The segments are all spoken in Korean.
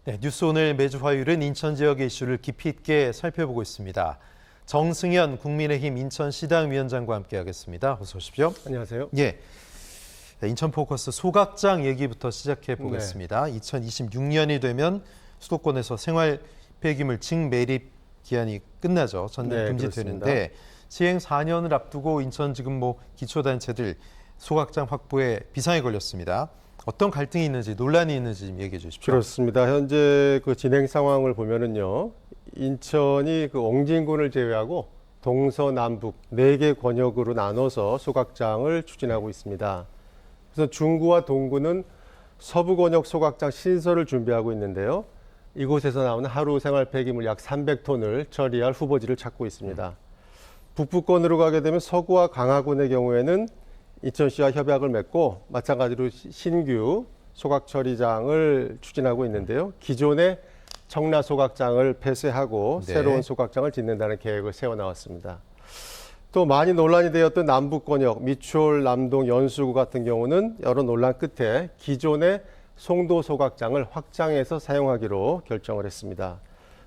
네, 뉴스 오늘 매주 화요일은 인천 지역의 이슈를 깊이 있게 살펴보고 있습니다. 정승현 국민의힘 인천시당위원장과 함께하겠습니다. 어서 오십시오. 안녕하세요. 예, 인천 포커스 소각장 얘기부터 시작해 보겠습니다. 2026년이 되면 수도권에서 생활 폐기물 증매립 기한이 끝나죠. 전면 금지되는데 시행 4년을 앞두고 인천 지금 기초단체들 소각장 확보에 비상이 걸렸습니다. 어떤 갈등이 있는지 논란이 있는지 좀 얘기해 주십시오. 그렇습니다. 현재 그 진행 상황을 보면은요, 인천이 그 옹진군을 제외하고 동서남북 4개 권역으로 나눠서 소각장을 추진하고 있습니다. 그래서 중구와 동구는 서부 권역 소각장 신설을 준비하고 있는데요. 이곳에서 나오는 하루 생활 폐기물 약 300톤을 처리할 후보지를 찾고 있습니다. 북부권으로 가게 되면 서구와 강화군의 경우에는 인천시와 협약을 맺고 마찬가지로 신규 소각 처리장을 추진하고 있는데요. 기존의 청라 소각장을 폐쇄하고 새로운 소각장을 짓는다는 계획을 세워나왔습니다. 또 많이 논란이 되었던 남북권역 미추홀, 남동, 연수구 같은 경우는 여러 논란 끝에 기존의 송도 소각장을 확장해서 사용하기로 결정을 했습니다.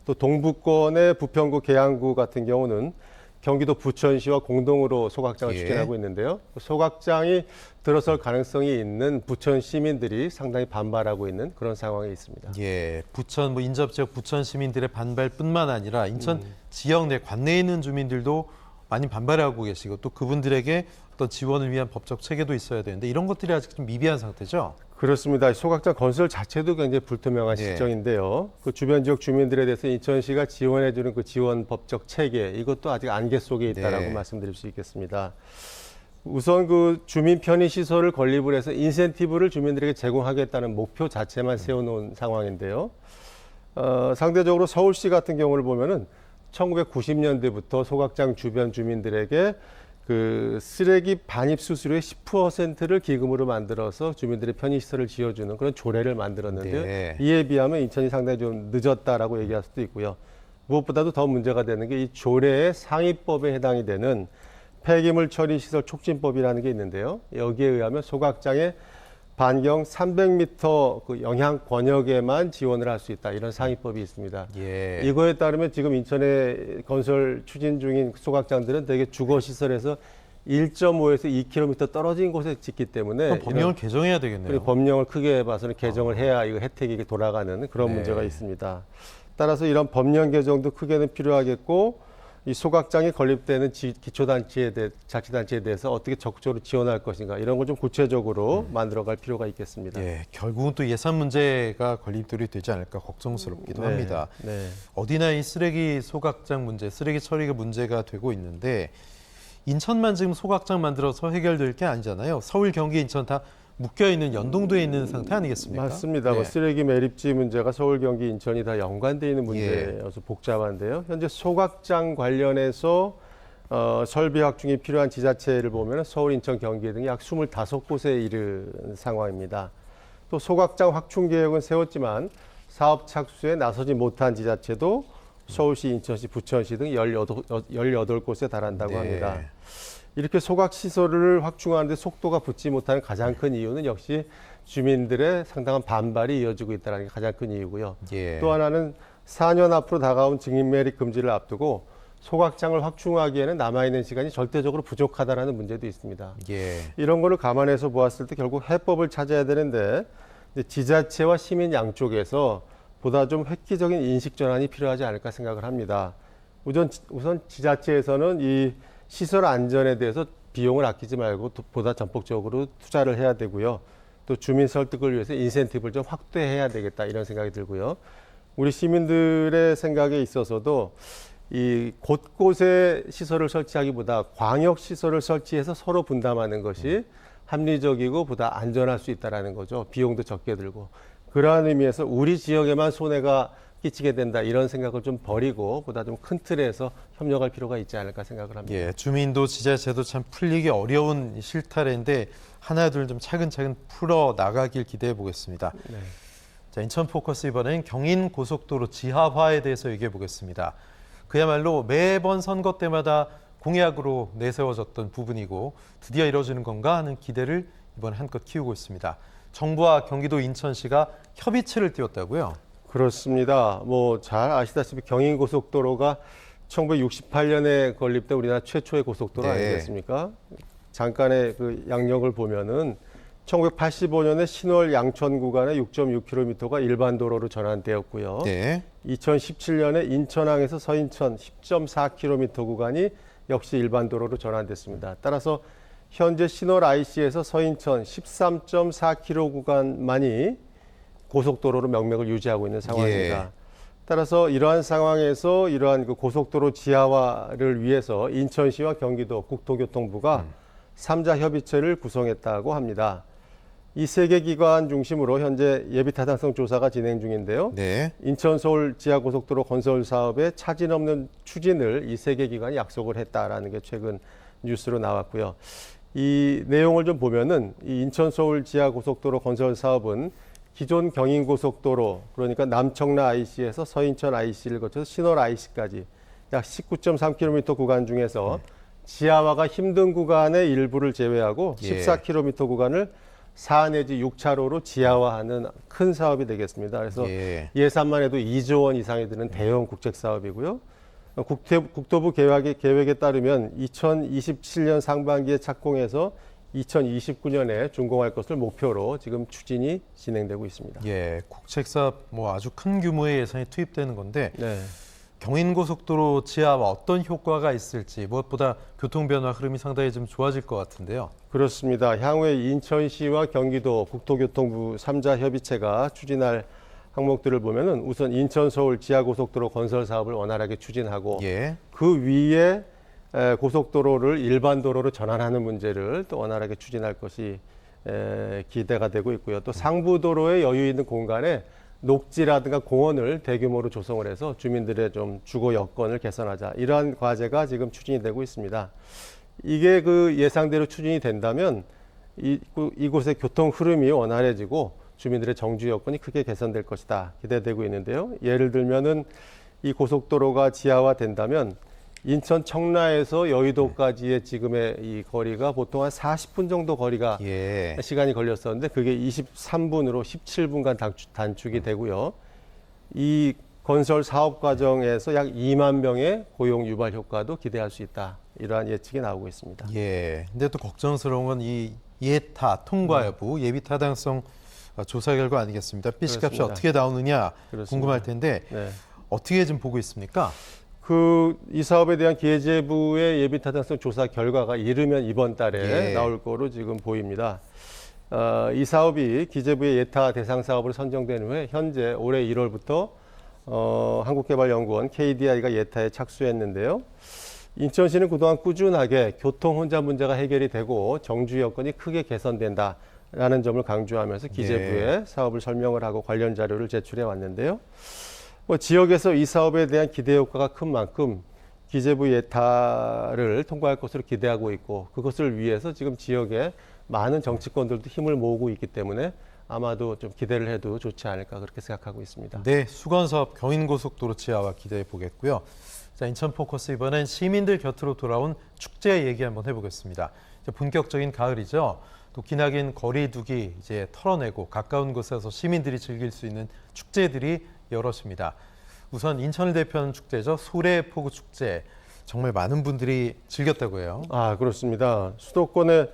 또 동북권의 부평구, 계양구 같은 경우는 경기도 부천시와 공동으로 소각장을 추진하고 있는데요. 소각장이 들어설 가능성이 있는 부천 시민들이 상당히 반발하고 있는 그런 상황에 있습니다. 예, 부천 인접 지역 부천 시민들의 반발뿐만 아니라 인천 지역 내 관내에 있는 주민들도 많이 반발하고 계시고 또 그분들에게 어떤 지원을 위한 법적 체계도 있어야 되는데 이런 것들이 아직 좀 미비한 상태죠. 그렇습니다. 소각장 건설 자체도 굉장히 불투명한 실정인데요. 그 주변 지역 주민들에 대해서 인천시가 지원해주는 그 지원 법적 체계 이것도 아직 안개 속에 있다라고 말씀드릴 수 있겠습니다. 우선 그 주민 편의 시설을 건립을 해서 인센티브를 주민들에게 제공하겠다는 목표 자체만 세워놓은 상황인데요. 상대적으로 서울시 같은 경우를 보면은 1990년대부터 소각장 주변 주민들에게 그 쓰레기 반입 수수료의 10%를 기금으로 만들어서 주민들의 편의시설을 지어주는 그런 조례를 만들었는데요. 이에 비하면 인천이 상당히 좀 늦었다라고 얘기할 수도 있고요. 무엇보다도 더 문제가 되는 게 이 조례의 상위법에 해당이 되는 폐기물 처리시설 촉진법이라는 게 있는데요. 여기에 의하면 소각장의 반경 300m 그 영향 권역에만 지원을 할 수 있다. 이런 상위법이 있습니다. 이거에 따르면 지금 인천에 건설 추진 중인 소각장들은 대개 주거시설에서 1.5에서 2km 떨어진 곳에 짓기 때문에 법령을 개정해야 되겠네요. 법령을 크게 봐서는 개정을 해야 이거 혜택이 돌아가는 그런 문제가 있습니다. 따라서 이런 법령 개정도 크게는 필요하겠고 이 소각장이 건립되는 자치단체에 대해서 어떻게 적극적으로 지원할 것인가 이런 걸 좀 구체적으로 만들어갈 필요가 있겠습니다. 결국은 또 예산 문제가 걸림돌이 되지 않을까 걱정스럽기도 합니다. 어디나 이 쓰레기 소각장 문제, 쓰레기 처리가 문제가 되고 있는데 인천만 지금 소각장 만들어서 해결될 게 아니잖아요. 서울, 경기, 인천 다 묶여있는 연동돼 있는 상태 아니겠습니까? 맞습니다. 쓰레기 매립지 문제가 서울, 경기, 인천이 다 연관되어 있는 문제여서 복잡한데요. 현재 소각장 관련해서 설비 확충이 필요한 지자체를 보면 서울, 인천, 경기 등이 약 25곳에 이른 상황입니다. 또 소각장 확충 계획은 세웠지만 사업 착수에 나서지 못한 지자체도 서울시, 인천시, 부천시 등 18곳에 달한다고 합니다. 이렇게 소각시설을 확충하는데 속도가 붙지 못하는 가장 큰 이유는 역시 주민들의 상당한 반발이 이어지고 있다는 게 가장 큰 이유고요. 또 하나는 4년 앞으로 다가온 증인매립 금지를 앞두고 소각장을 확충하기에는 남아있는 시간이 절대적으로 부족하다는 문제도 있습니다. 이런 거를 감안해서 보았을 때 결국 해법을 찾아야 되는데 지자체와 시민 양쪽에서 보다 좀 획기적인 인식 전환이 필요하지 않을까 생각을 합니다. 우선 지자체에서는 이 시설 안전에 대해서 비용을 아끼지 말고 보다 전폭적으로 투자를 해야 되고요. 또 주민 설득을 위해서 인센티브를 좀 확대해야 되겠다 이런 생각이 들고요. 우리 시민들의 생각에 있어서도 이 곳곳에 시설을 설치하기보다 광역 시설을 설치해서 서로 분담하는 것이 합리적이고 보다 안전할 수 있다는 거죠. 비용도 적게 들고. 그러한 의미에서 우리 지역에만 손해가 끼치게 된다 이런 생각을 좀 버리고 보다 좀 큰 틀에서 협력할 필요가 있지 않을까 생각을 합니다. 주민도 지자체도 참 풀리기 어려운 실타래인데 하나둘 좀 차근차근 풀어 나가길 기대해 보겠습니다. 자, 인천 포커스 이번엔 경인 고속도로 지하화에 대해서 얘기해 보겠습니다. 그야말로 매번 선거 때마다 공약으로 내세워졌던 부분이고 드디어 이뤄지는 건가 하는 기대를 이번 한껏 키우고 있습니다. 정부와 경기도 인천시가 협의체를 띄웠다고요? 그렇습니다. 뭐 잘 아시다시피 경인고속도로가 1968년에 건립된 우리나라 최초의 고속도로 네. 아니겠습니까? 잠깐의 그 양력을 보면은 1985년에 신월 양천 구간의 6.6km가 일반 도로로 전환되었고요. 네. 2017년에 인천항에서 서인천 10.4km 구간이 역시 일반 도로로 전환됐습니다. 따라서 현재 신월 IC에서 서인천 13.4km 구간만이 고속도로로 명맥을 유지하고 있는 상황입니다. 예. 따라서 이러한 상황에서 이러한 그 고속도로 지하화를 위해서 인천시와 경기도 국토교통부가 3자 협의체를 구성했다고 합니다. 이 세 개 기관 중심으로 현재 예비 타당성 조사가 진행 중인데요. 네. 인천 서울 지하고속도로 건설 사업의 차질 없는 추진을 이 세 개 기관이 약속을 했다라는 게 최근 뉴스로 나왔고요. 이 내용을 좀 보면은 이 인천 서울 지하고속도로 건설 사업은 기존 경인고속도로 그러니까 남청라 IC에서 서인천 IC를 거쳐서 신월 IC까지 약 19.3km 구간 중에서 지하화가 힘든 구간의 일부를 제외하고 예. 14km 구간을 4 내지 6차로로 지하화하는 큰 사업이 되겠습니다. 그래서 예. 예산만 해도 2조 원 이상이 드는 대형 국책 사업이고요. 국토부 계획에 따르면 2027년 상반기에 착공해서 2029년에 준공할 것을 목표로 지금 추진이 진행되고 있습니다. 예, 국책사업 뭐 아주 큰 규모의 예산이 투입되는 건데 네. 경인고속도로 지하와 어떤 효과가 있을지 무엇보다 교통 변화 흐름이 상당히 좀 좋아질 것 같은데요. 그렇습니다. 향후에 인천시와 경기도 국토교통부 3자 협의체가 추진할 항목들을 보면은 우선 인천 서울 지하고속도로 건설 사업을 원활하게 추진하고 예. 그 위에 고속도로를 일반 도로로 전환하는 문제를 또 원활하게 추진할 것이 기대가 되고 있고요. 또 상부도로에 여유 있는 공간에 녹지라든가 공원을 대규모로 조성을 해서 주민들의 좀 주거 여건을 개선하자. 이러한 과제가 지금 추진이 되고 있습니다. 이게 그 예상대로 추진이 된다면 이곳의 교통 흐름이 원활해지고 주민들의 정주 여건이 크게 개선될 것이다. 기대되고 있는데요. 예를 들면은 이 고속도로가 지하화 된다면 인천 청라에서 여의도까지의 지금의 이 거리가 보통 한 40분 정도 거리가 예. 시간이 걸렸었는데 그게 23분으로 17분간 단축이 되고요. 이 건설 사업 과정에서 약 2만 명의 고용 유발 효과도 기대할 수 있다. 이러한 예측이 나오고 있습니다. 예. 근데 또 걱정스러운 건 이 예타 통과 여부, 예비 타당성 조사 결과 아니겠습니까? PC값이 그렇습니다. 어떻게 나오느냐 그렇습니다. 궁금할 텐데 네. 어떻게 좀 보고 있습니까? 이 사업에 대한 기획재부의 예비 타당성 조사 결과가 이르면 이번 달에 예. 나올 거로 지금 보입니다. 이 사업이 기재부의 예타 대상 사업으로 선정된 후에 현재 올해 1월부터 한국개발연구원 KDI가 예타에 착수했는데요. 인천시는 그동안 꾸준하게 교통 혼잡 문제가 해결이 되고 정주 여건이 크게 개선된다라는 점을 강조하면서 기재부에 사업을 설명을 하고 관련 자료를 제출해 왔는데요. 지역에서 이 사업에 대한 기대 효과가 큰 만큼 기재부 예타를 통과할 것으로 기대하고 있고 그것을 위해서 지금 지역에 많은 정치권들도 힘을 모으고 있기 때문에 아마도 좀 기대를 해도 좋지 않을까 그렇게 생각하고 있습니다. 네, 수건사업 경인고속도로 지하화 기대해 보겠고요. 자, 인천 포커스 이번엔 시민들 곁으로 돌아온 축제 얘기 한번 해보겠습니다. 이제 본격적인 가을이죠. 또 기나긴 거리두기 이제 털어내고 가까운 곳에서 시민들이 즐길 수 있는 축제들이 여럿입니다. 우선 인천을 대표하는 축제죠. 소래포구 축제. 정말 많은 분들이 즐겼다고 해요. 그렇습니다. 수도권의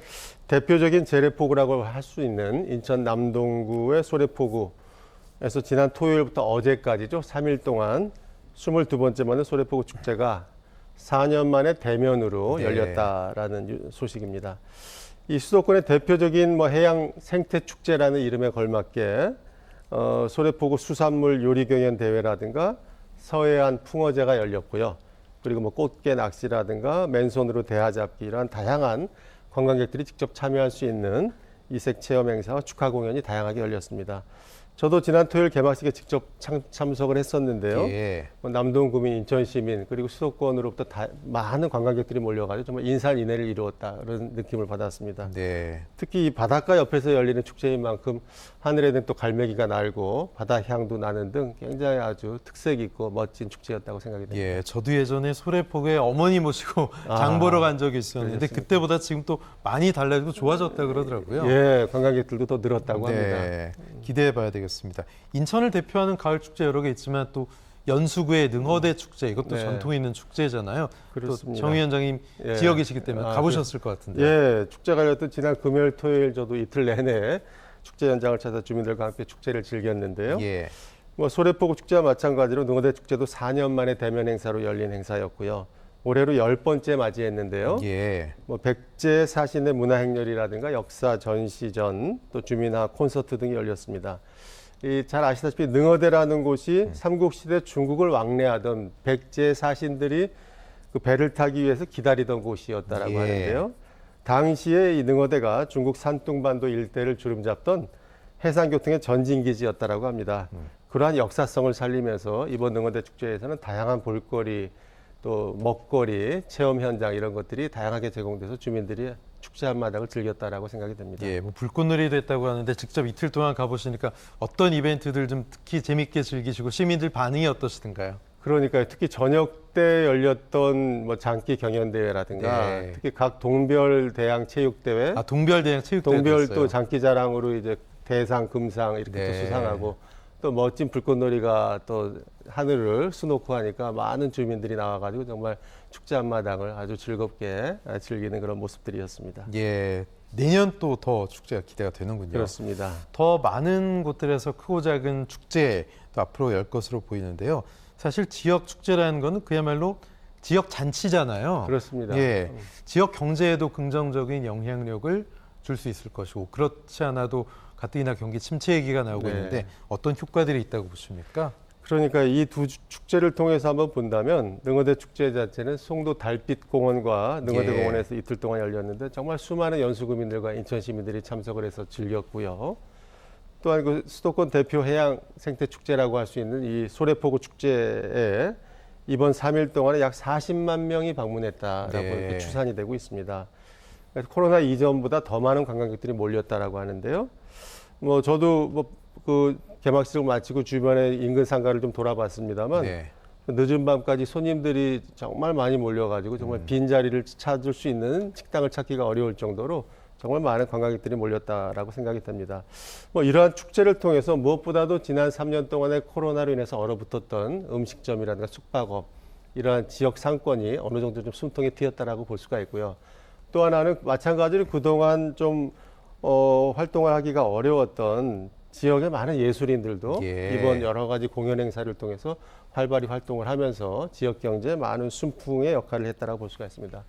대표적인 재래포구라고 할 수 있는 인천 남동구의 소래포구에서 지난 토요일부터 어제까지죠. 3일 동안 22번째 만에 소래포구 축제가 4년 만에 대면으로 네. 열렸다라는 소식입니다. 이 수도권의 대표적인 해양 생태 축제라는 이름에 걸맞게 소래포구 수산물 요리 경연 대회라든가 서해안 풍어제가 열렸고요. 그리고 꽃게 낚시라든가 맨손으로 대하 잡기 이런 다양한 관광객들이 직접 참여할 수 있는 이색 체험 행사와 축하 공연이 다양하게 열렸습니다. 저도 지난 토요일 개막식에 직접 참석을 했었는데요. 예. 남동구민, 인천시민 그리고 수도권으로부터 많은 관광객들이 몰려가지고 정말 인산인해를 이루었다 그런 느낌을 받았습니다. 네. 특히 이 바닷가 옆에서 열리는 축제인 만큼 하늘에는 또 갈매기가 날고 바다 향도 나는 등 굉장히 아주 특색 있고 멋진 축제였다고 생각이 됩니다. 예, 저도 예전에 소래포구에 어머니 모시고 장 보러 간 적이 있었는데 그러셨습니까? 그때보다 지금 또 많이 달라지고 좋아졌다 그러더라고요. 예, 관광객들도 더 늘었다고 합니다. 네, 기대해 봐야 되겠습니다. 알겠습니다. 인천을 대표하는 가을 축제 여러 개 있지만 또 연수구의 능어대 축제 이것도 네. 전통 있는 축제잖아요. 그렇습니다. 또 정 위원장님 예. 지역이시기 때문에 가보셨을 것 같은데. 예, 축제가 열렸던 지난 금요일, 토요일 저도 이틀 내내 축제 현장을 찾아 주민들과 함께 축제를 즐겼는데요. 예. 뭐 소래포구 축제와 마찬가지로 능어대 축제도 4년 만에 대면 행사로 열린 행사였고요. 올해로 10번째 맞이했는데요. 예. 뭐 백제 사신의 문화행렬이라든가 역사 전시전, 또 주민화 콘서트 등이 열렸습니다. 잘 아시다시피 능어대라는 곳이 삼국시대 중국을 왕래하던 백제 사신들이 그 배를 타기 위해서 기다리던 곳이었다라고 예. 하는데요. 당시에 이 능어대가 중국 산둥반도 일대를 주름잡던 해상교통의 전진기지였다라고 합니다. 그러한 역사성을 살리면서 이번 능어대 축제에서는 다양한 볼거리, 또 먹거리, 체험 현장 이런 것들이 다양하게 제공돼서 주민들이 축제 한마당을 즐겼다라고 생각이 됩니다. 예, 뭐 불꽃놀이도 했다고 하는데 직접 이틀 동안 가보시니까 어떤 이벤트들 좀 특히 재밌게 즐기시고 시민들 반응이 어떠시던가요? 그러니까 특히 저녁 때 열렸던 뭐 장기 경연 대회라든가 네. 특히 각 동별 대항 체육 대회, 아, 동별대항 체육대회 동별 또 장기 자랑으로 이제 대상, 금상 이렇게 네. 또 수상하고 또 멋진 불꽃놀이가 또 하늘을 수놓고 하니까 많은 주민들이 나와가지고 정말 축제 한마당을 아주 즐겁게 즐기는 그런 모습들이었습니다. 예, 내년 또 더 축제가 기대가 되는군요. 그렇습니다. 더 많은 곳들에서 크고 작은 축제 또 앞으로 열 것으로 보이는데요. 사실 지역 축제라는 거는 그야말로 지역 잔치잖아요. 그렇습니다. 예, 지역 경제에도 긍정적인 영향력을 줄 수 있을 것이고 그렇지 않아도 가뜩이나 경기 침체 얘기가 나오고 네. 있는데 어떤 효과들이 있다고 보십니까? 그러니까 이 두 축제를 통해서 한번 본다면 능어대 축제 자체는 송도 달빛공원과 능어대 예. 공원에서 이틀 동안 열렸는데 정말 수많은 연수구민들과 인천 시민들이 참석을 해서 즐겼고요. 또한 그 수도권 대표 해양 생태 축제라고 할 수 있는 이 소래포구 축제에 이번 3일 동안에 약 40만 명이 방문했다라고 네. 이렇게 추산이 되고 있습니다. 그래서 코로나 이전보다 더 많은 관광객들이 몰렸다라고 하는데요. 뭐 저도 뭐 그 개막식을 마치고 주변의 인근 상가를 좀 돌아봤습니다만 네. 늦은 밤까지 손님들이 정말 많이 몰려가지고 정말 빈 자리를 찾을 수 있는 식당을 찾기가 어려울 정도로 정말 많은 관광객들이 몰렸다라고 생각이 됩니다. 뭐 이러한 축제를 통해서 무엇보다도 지난 3년 동안의 코로나로 인해서 얼어붙었던 음식점이라든가 숙박업 이러한 지역 상권이 어느 정도 좀 숨통이 트였다라고 볼 수가 있고요. 또 하나는 마찬가지로 그동안 좀 활동을 하기가 어려웠던 지역의 많은 예술인들도 예. 이번 여러 가지 공연 행사를 통해서 활발히 활동을 하면서 지역 경제에 많은 순풍의 역할을 했다라고 볼 수가 있습니다.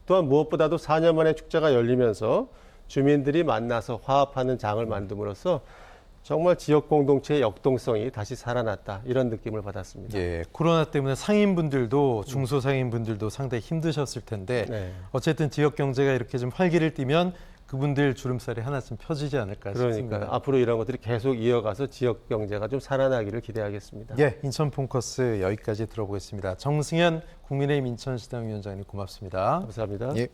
또한 무엇보다도 4년 만에 축제가 열리면서 주민들이 만나서 화합하는 장을 만듦으로써 정말 지역 공동체의 역동성이 다시 살아났다 이런 느낌을 받았습니다. 예, 코로나 때문에 상인분들도 중소상인분들도 상당히 힘드셨을 텐데 네. 어쨌든 지역 경제가 이렇게 좀 활기를 띠면 그분들 주름살이 하나쯤 펴지지 않을까 그러니까 싶습니다. 앞으로 이런 것들이 계속 이어가서 지역 경제가 좀 살아나기를 기대하겠습니다. 예, 인천 폰커스 여기까지 들어보겠습니다. 정승현 국민의힘 인천시당 위원장님 고맙습니다. 감사합니다. 예.